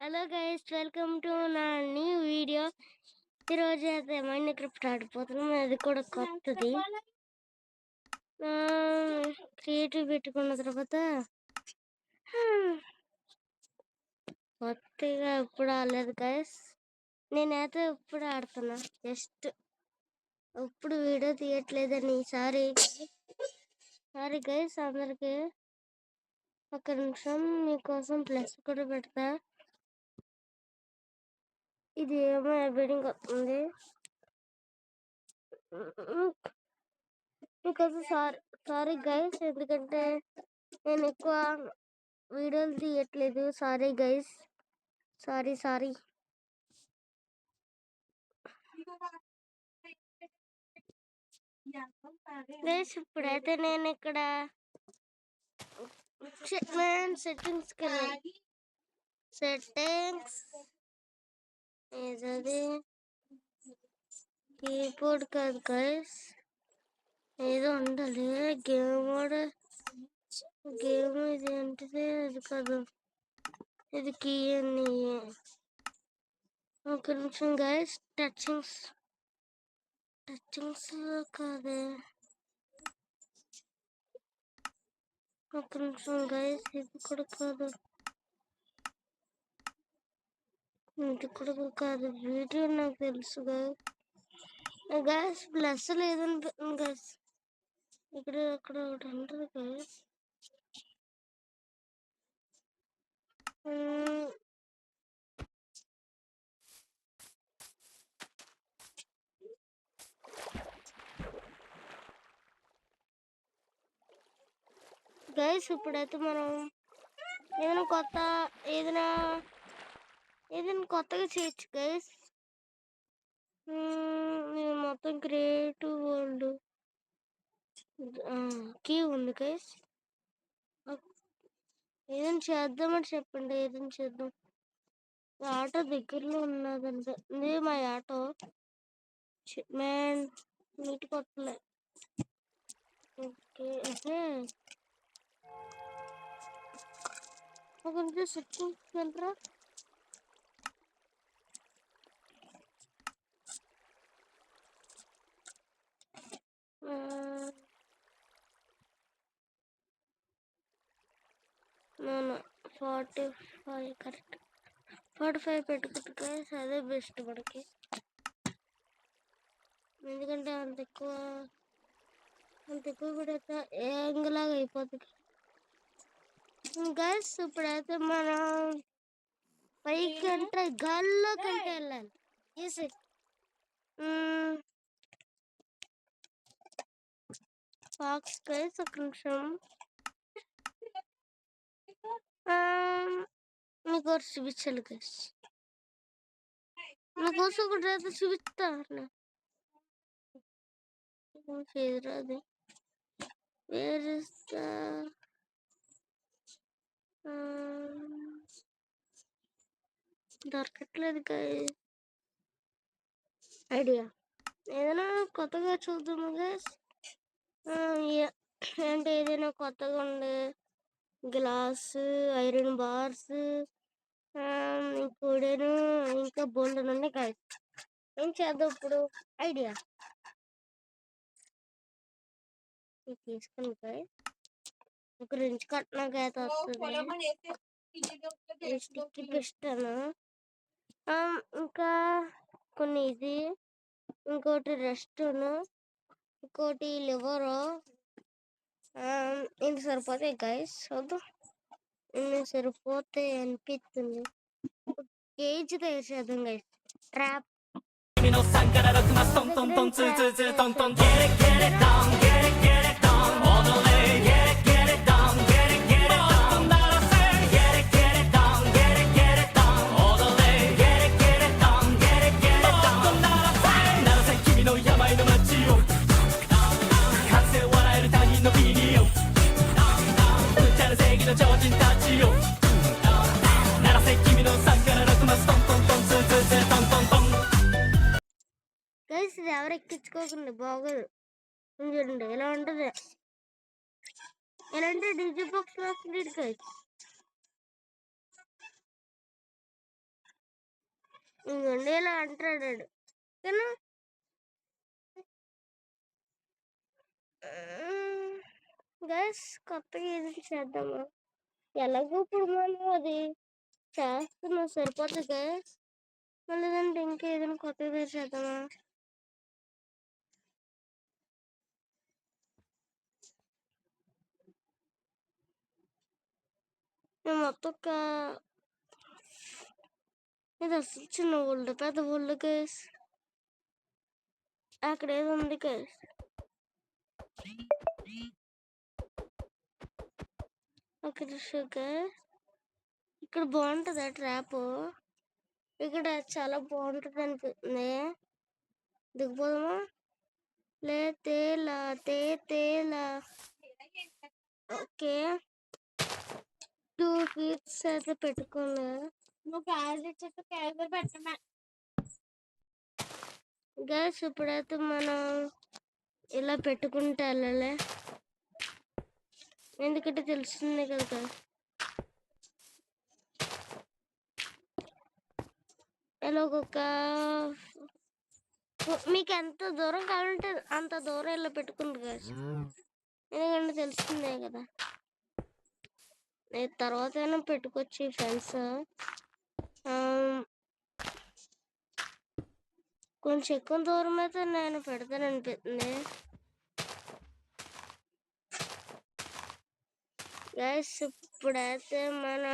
Hello guys, welcome to నా new video. ఈరోజు అయితే మైండ్ క్రాఫ్ట్ ఆడిపోతున్నాం. అది కూడా కొత్తది. క్రియేటివ్ పెట్టుకున్న తర్వాత కొత్తగా ఎప్పుడు ఆడలేదు గైస్. నేనైతే ఇప్పుడు ఆడుతున్నా. జస్ట్ ఇప్పుడు వీడియో తీయట్లేదని సారీ గైస్. అందరికి ఒక నిమిషం మీకోసం ప్లస్ కూడా పెడతా. ఇది ఏమో బిల్డింగ్ వస్తుంది. మీకోసం సారీ గైస్, ఎందుకంటే నేను ఎక్కువ వీడియోలు తీయట్లేదు. Sorry guys, sorry. గైస్, ఇప్పుడైతే నేను ఇక్కడ సెట్టింగ్స్ ఏదది కీబోర్డ్ కాదు గైస్, ఏదో ఉండాలి. గేమ్ ఇది ఏంటిది? అది కాదు, ఇది కీ అని. ఒక నిమిషం గైస్, టచింగ్స్ కాదే. ఒక నిమిషం గైస్, ఇది కూడా కాదు. వీడియో నాకు తెలుసు గైస్. Plus లేదనిపిస్తుంది guys. అక్కడ ఒకటి ఉంటుంది గైస్. గైస్, ఇప్పుడైతే మనం ఏదైనా కొత్తగా చేయొచ్చు గైస్. నేను మొత్తం క్రియేటివ్ వరల్డ్ కీ ఉంది గైస్. ఏదైనా చేద్దామని చెప్పండి. ఏదైనా చేద్దాం. ఆటో దగ్గరలో ఉన్నదంటే మా ఆటో మ్యాన్ నీటి కొట్టలే. ఓకే, ఒక నిమిషం సెట్టింగ్స్ వెళ్ళరా. నేను 45 కరెక్ట్ 45 పెట్టుకుంటా. అదే బెస్ట్ మనకి, ఎందుకంటే అంత ఎక్కువ పెడితే యాంగిలాగా అయిపోతుంది గైస్. ఇప్పుడైతే మనం పైకి అంటే గాల్లో కంటే వెళ్ళాలి. బాక్స్ గైస్, ఒక నిమిషం. మీకు చూపించాలి గైస్. మీకోసం కూడా అయితే చూపిస్తా. అది వేరే దొరకట్లేదు గైస్. ఐడియా ఏదైనా కొత్తగా చూద్దాము గైస్. అంటే ఏదైనా కొత్తగా ఉండే గ్లాస్, ఐరన్ బార్స్, ఇంకోడేను, ఇంకా బోల్డ్ ఉన్నాయి గైస్. ఏం చేద్దాం ఇప్పుడు? ఐడియా తీసుకుని గైస్. ఒక రెండు కట్టినాక అయితే వస్తుంది. ఇస్తాను. ఇంకా కొన్ని ఇది, ఇంకోటి రెస్ట్, ఇంకోటి లివరు. ఇది సరిపోతాయి గైస్. చూద్దాం, ఇన్ని సరిపోతే అనిపిస్తుంది. కేజీ వేసేద్దాం గైస్. ట్రాప్ గైస్, ఇది ఎవరు ఎక్కించుకోకండి, బాగోదు. చూడండి ఎలా ఉంటుంది. ఎలా అంటే డీజే బాక్స్ వస్తుంది గైస్. ఇంకొండి ఇలా అంటాడాడు కానీ గైస్ కొత్తగా ఏది చేద్దామా ఎలాగో ఇప్పుడు మనం అది చేస్తున్నాం సరిపోతుంది గైస్ మళ్ళీ లేదంటే ఇంకా ఏదైనా కొత్తగా చేద్దామా నేను మొత్తం ఇది అసలు చిన్న ఊళ్ళు పెద్ద ఊళ్ళు గైస్ అక్కడ ఏదో ఉంది గైస్ అక్కడ షుగర్ ఇక్కడ బాగుంటుంది ట్రాప్ ఇక్కడ చాలా బాగుంటుంది అనిపిస్తుంది దిగిపోదామా లే తేలా తేలా ఓకే 2 ఫీట్స్ అయితే పెట్టుకున్నా నువ్వు క్యాలరీ చెట్టు క్యాలరీ పెట్టమా గ్యాస్ ఇప్పుడైతే మనం ఇలా పెట్టుకుంటే వెళ్ళలే ఎందుకంటే తెలుస్తుంది కదా ఇలా ఒక్కొక్క మీకు ఎంత దూరం కావాలంటే అంత దూరం ఇలా పెట్టుకుంది గ్యాస్ ఎందుకంటే తెలుస్తుందే కదా తర్వాత అయినా పెట్టుకోవచ్చు ఫ్రెండ్స్ కొంచెం ఎక్కువ దూరం అయితే నేను పెడతాను అనిపిస్తుంది గైస్ ఇప్పుడైతే మన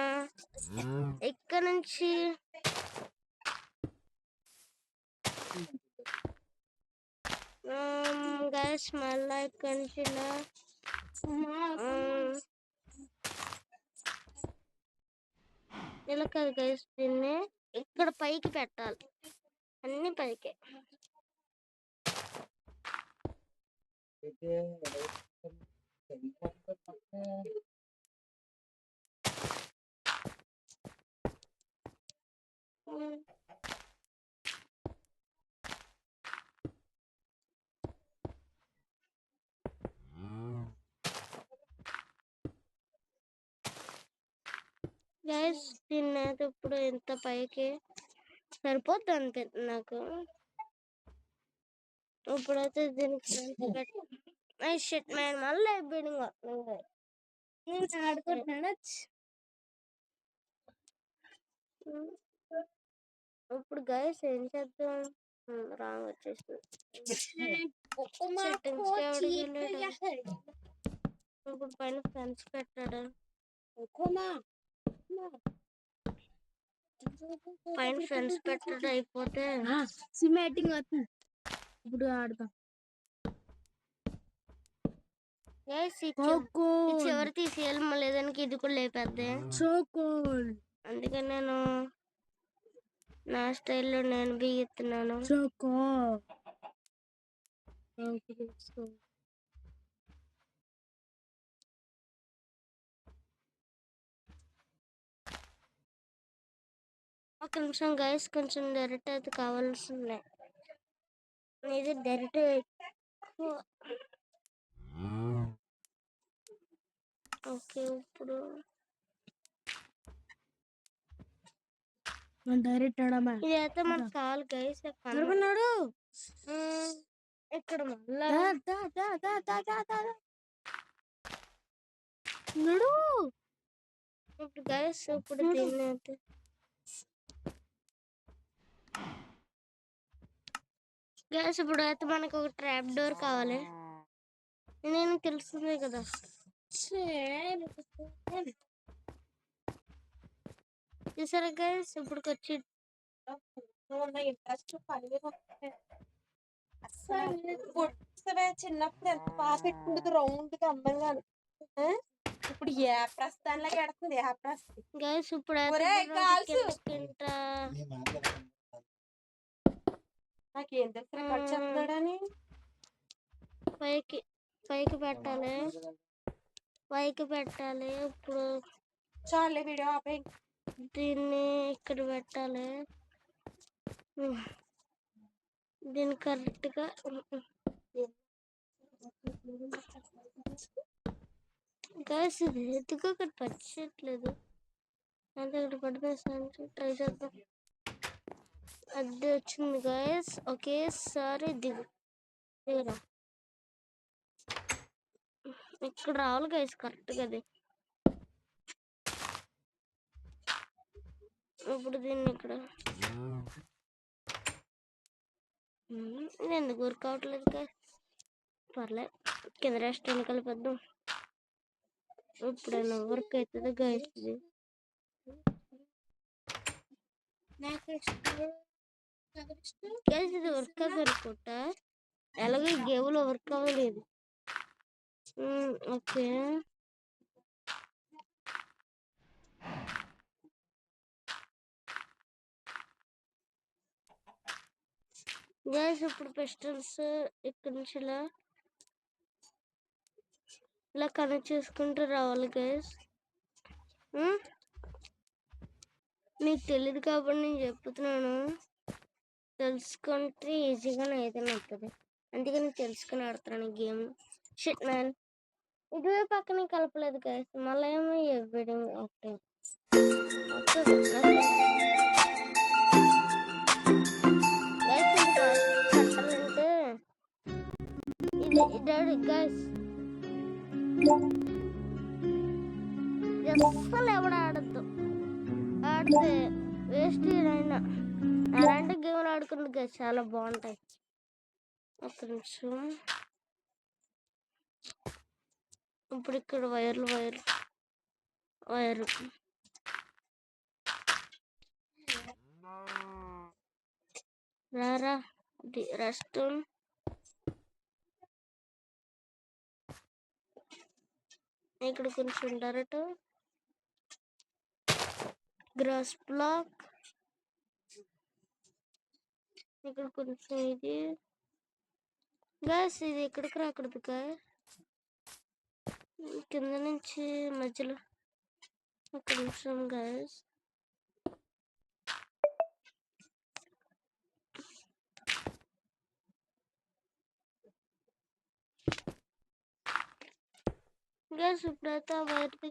ఇక్కడ నుంచి గైస్ మళ్ళీ ఇక్కడ నుంచి ఇలా కాదు గైస్ దీన్ని ఇక్కడ పైకి పెట్టాలి అన్ని పైకే గైస్ దీన్ని అయితే ఇప్పుడు ఇంత పైకి సరిపోద్ది అనిపిస్తుంది నాకు ఇప్పుడైతే దీనికి షెట్ మ్యాన్ మళ్ళీ బిల్డింగ్ వస్తుంది నేను ఆడుకుంటున్నాను ఇప్పుడు గైస్ ఏం చేద్దాం రాంగ్ వచ్చేసింది ఇప్పుడు పైన ఫ్రెండ్స్ పెట్టాడు పైన ఫ్రెండ్స్ పెట్టాడు అయిపోతే సిమేటింగ్ అవుతుంది ఇప్పుడు ఆడదాం చివరి తీసేయాలి మళ్ళీ దానికి ఇది కూడా లేపేద్దే అందుకని నేను నా స్టైల్లో నేను బిగుతున్నాను ఒక నిమిషం గైస్ కొంచెం డైరెక్ట్ అయితే కావాల్సిందే ఇది డైరెక్ట్ ఓకే ఇప్పుడు డైరెక్ట్ ఇదైతే మనకు కావాలి గైస్ కనుగొన్నాడు ఇక్కడ ఇప్పుడు గైస్ ఇప్పుడు దీన్ని అయితే గైస్ ఇప్పుడు అయితే మనకు ఒక ట్రాప్ డోర్ కావాలి నేను తెలుస్తుంది కదా చూసారా గైస్ ఇప్పుడు వచ్చి ఇంట్రెస్ట్ చిన్నప్పుడు ఎంత బాగా పెట్టుకుంటుంది రౌండ్ గా అందంగా ఇప్పుడు ఏ ప్రస్థానంలో పెడుతుంది ఏ ప్రస్థానం గైస్ ఇప్పుడు నాకేం తెలుసు చెప్తున్నాడని పైకి పైకి పెట్టాలి ఇప్పుడు చాలే వీడియో ఆపే దీన్ని ఇక్కడ పెట్టాలి దీన్ని కరెక్ట్గా గైస్ ఇది ఎందుకు అక్కడ పచ్చట్లేదు అంటే ఇక్కడ పడిపోయి ట్రై చేద్దాం అది వచ్చింది గైస్. ఒకేసారి దిగురా, ఇక్కడ రావాలి గైస్ కరెక్ట్గా. అది ఇప్పుడు దీన్ని ఇక్కడ ఇది ఎందుకు వర్క్ అవట్లేదు గైస్? పర్లేదు, కింద రెస్టారెంట్ కలిపేద్దాం. ఇప్పుడైనా వర్క్ అవుతుంది గైస్. ఇది గైస్ ఇది వర్క్ అవ్వనుకుంటా, ఎలాగో ఈ గేమ్లో వర్క్ అవ్వలేదు. ఓకే గైస్, ఇప్పుడు పిస్టల్స్ ఇక్కడ నుంచి ఇలా కనెక్ట్ చేసుకుంటూ రావాలి గైస్. మీకు తెలియదు కాబట్టి నేను చెప్తున్నాను. తెలుసుకుంటే ఈజీగానే ఏదైనా అవుతుంది, అందుకని తెలుసుకుని ఆడుతున్నాను ఈ గేమ్. షిట్ మ్యాన్, ఇటువే పక్కన కలపలేదు గైస్. మళ్ళీ ఏమో ఎవ్వడం ఒకటే కట్టాలంటే ఇది డాడీ గైస్. అస్సలు ఎవడ ఆడద్దు, ఆడితే వేస్ట్. అయినా అలాంటి గేమ్లు ఆడుకుంది గైస్, చాలా బాగుంటాయి. ఒక నిమిషం, ఇప్పుడు ఇక్కడ వైర్ రారా రెస్ట్. ఇక్కడ కొంచెం డైరెక్ట్ గ్రాస్ బ్లాక్, ఇక్కడ కొంచెం ఇది గ్యాస్. ఇది ఎక్కడికి రాకూడదు గాయస్, కింద నుంచి మధ్యలో. ఒక నిమిషం గాయస్, గ్యాస్ ఇప్పుడైతే బయటకి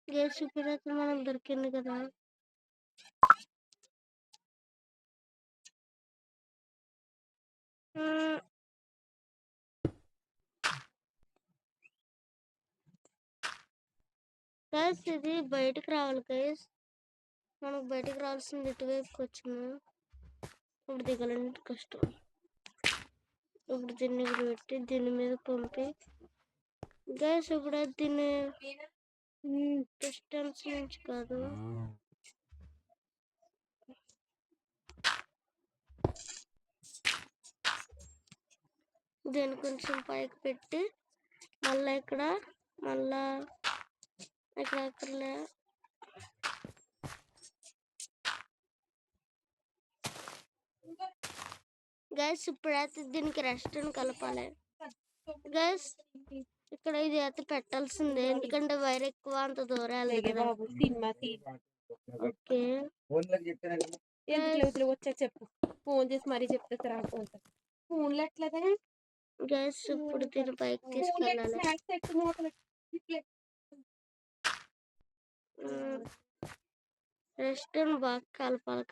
గ్యాస్ ఇప్పుడైతే మనం దొరికింది కదా. గ్యాస్ ఇది బయటకు రావాలి గైస్, మనకు బయటకు రావాల్సింది ఇటువైపుకి వచ్చింది. ఇప్పుడు దిగాలంటే కష్టం. ఇప్పుడు దీన్ని ఇక్కడ పెట్టి దీని మీద పంపి గ్యాస్. ఇప్పుడు దీన్ని డిస్టెన్స్ నుంచి కాదు, దీన్ని కొంచెం పైకి పెట్టి మళ్ళీ ఇక్కడ గైస్. ఇప్పుడైతే దీనికి రెస్ట్ అని కలపాలి గైస్. ఇక్కడ ఇది అయితే పెట్టాల్సిందే, ఎందుకంటే వైర్ ఎక్కువ అంత దూరం. ఓకే వచ్చా చెప్పు, ఫోన్ చేసి మరీ చెప్తే ఫోన్లు ఎట్లదే గైస్. ఇప్పుడు దీని పైకి తీసుకెళ్ళాలి. రెస్ట్ అని బాగా కలపాలి.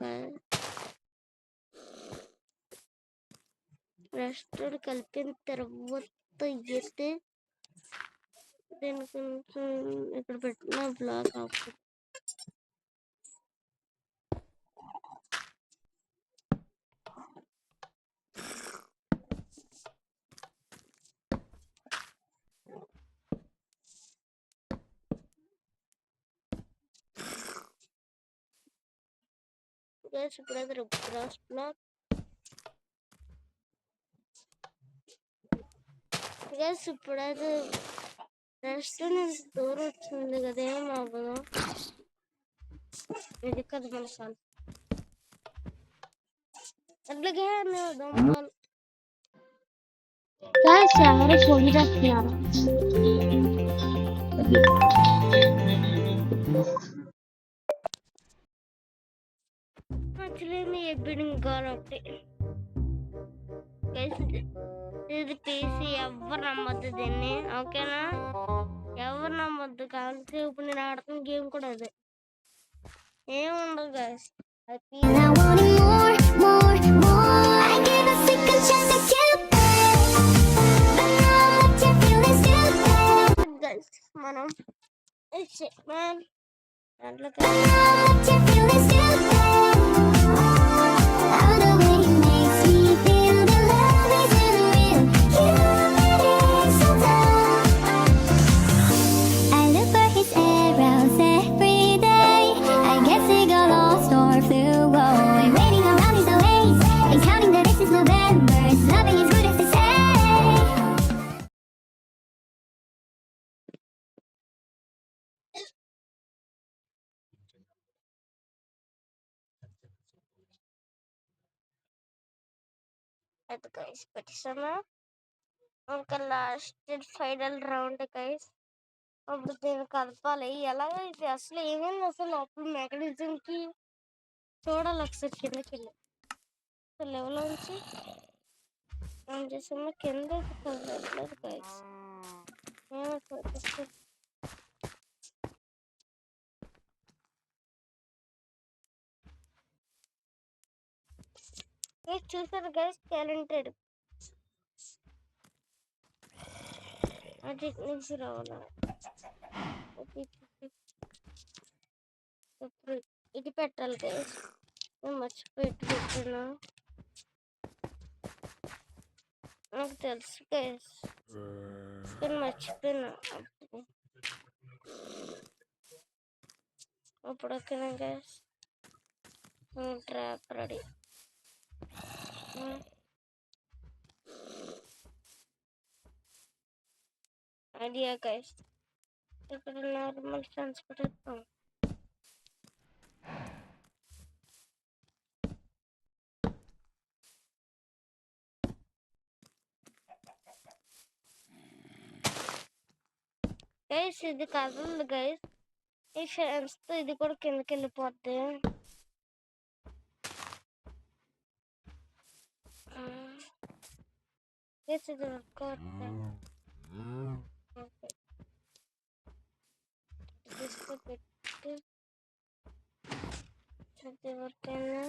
రెస్ట్ కలిపిన తర్వాత అయితే దీని కొంచెం ఇక్కడ పెట్టిన బ్లాక్ ఆఫ్. గైస్ ఇప్పుడైతే గ్రాస్ బ్లాక్ గైస్. ఇప్పుడైతే రెస్టారెంట్ దూరం వచ్చింది కదా, ఏం అవ్వదు. ఇది కదా మన సాల్ అట్లాగే దొంగలు ఎవరు ఫోన్ చేస్తున్నారు. యాక్చువల్లీ మీ ఎబ్బిడింగ్ కాల్ ఒకటి గైస్ ఇది తీసి ఎవరు నమ్మద్దు దీన్ని, ఓకేనా? ఎవరు నమ్మద్దు. కాకపోతే ఇప్పుడు నేను ఆడుతున్న గేమ్ కూడా అదే, ఏముండదు గైస్. అది గైస్ మనం దాంట్లో అది గైస్ పెట్టేసాను. ఇంకా లాస్ట్ ఫైనల్ రౌండ్ గైస్. అప్పుడు దీన్ని కలపాలి. ఎలాగ ఇది అసలు ఏమైంది అసలు లోపల మెకానిజం కి చూడాలి ఒకసారి కిందకి వెళ్ళి. లెవెల్ నుంచి ఏం చేసాము కింద కదలట్లేదు గైస్. చూసారు గైస్, టాలెంటెడ్ అది నుంచి రావాలా. ఇప్పుడు ఇది పెట్టాలి గైస్. నేను మర్చిపోయి ఇటు పెట్టాను, నాకు తెలుసు గైస్, కానీ మర్చిపోయినా. అప్పుడు ఓకేనా guys, trap ready. Idea guys, ఇక్కడ నార్మల్ ట్రాన్స్పోర్ట్ ఇస్తాం. గైస్ ఇది కదలదు గైస్, ఈ ఫ్యాన్స్ తో ఇది కూడా కిందకి వెళ్ళిపోద్ది. గైస్ ఇది వర్క్ అవుతుంది. పెట్టి అది వర్క్ అయినా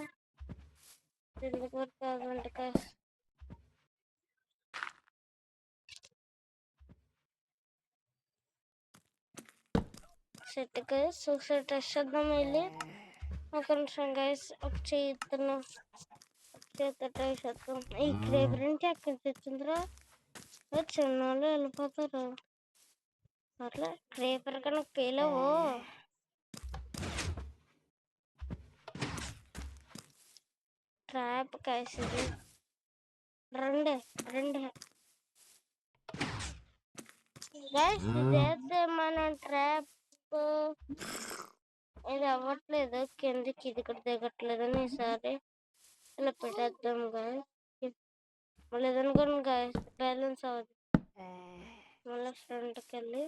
ఎందుకు వర్క్ కాదంటే గైస్. సెట్ గైస్, ఒకసారి టెస్ట్ చేద్దాం వెళ్ళి. ఒక నిమిషం గైస్, ఒక చేతున్నా చేత ట్రై చేద్దాం. ఈ క్రేబ్ నుంచి ఎక్కడ తెచ్చిందిరా, చిన్నోళ్ళు వెళ్ళిపోతారు. అట్లా క్రేపర్ కన్నా పేలవు. ట్రాప్ గైస్ ఇది రెండే గైస్. ఇదైతే మన ట్రాప్ ఇది అవ్వట్లేదు కిందకి, ఇది కూడా దిగట్లేదని ఈసారి ఇలా పెట్టేద్దాం గాయస్. మళ్ళీ ఏదనుకోండి గాయస్ బ్యాలెన్స్ అవ్వదు. మళ్ళీ ఫ్రంట్కి వెళ్ళి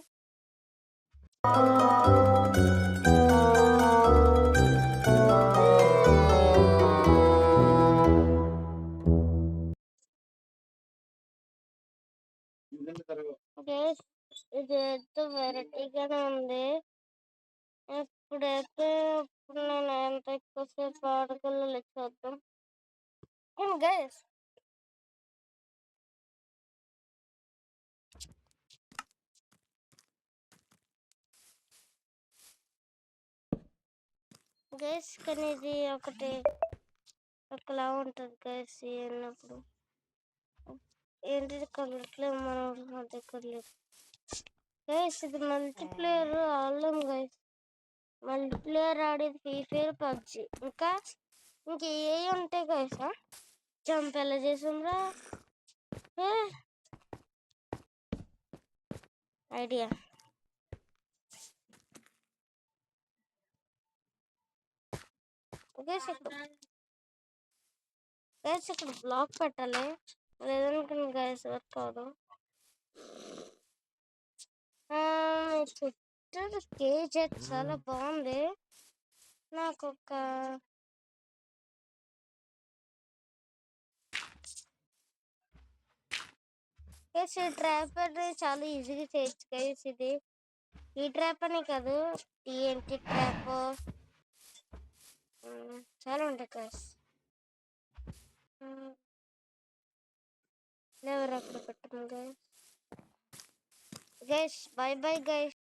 గైస్ ఇది ఎంతో వెరైటీగానే ఉంది. ఇప్పుడు నేను ఎంత ఎక్కువసేపు ఆడగలలో చూద్దాం. గైస్ కానీ ఇది ఒకలా ఉంటుంది గైస్. అన్నప్పుడు ఏంటిది కలట్లేదు, మనం అదే కలలేదు గైస్. ఇది మల్టీప్లేయర్ ఆడలేం గైస్. మల్టీప్లేయర్ ఆడేది ఫ్రీ ఫైర్, పబ్జి, ఇంకా ఏ ఉంటాయి గైస్. జంప్ ఎలా చేసాంరా ఐడియా. గైస్ ఇక్కడ బ్లాక్ పెట్టాలి, లేదనుకుని గైస్ వర్క్ అవదు. చుట్టూ కేజ్ చాలా బాగుంది. నాకు ఒక గైస్ ఈ ట్రాప్ అనేది చాలా ఈజీగా చేయొచ్చు గైస్. ఇది ఈ ట్రాప్ అనే కాదు, టీఎన్టీ ట్రాప్ చాలా ఉంటాయి గైస్. ఎవరు అక్కడ పెట్టండి guys. Guys bye bye guys.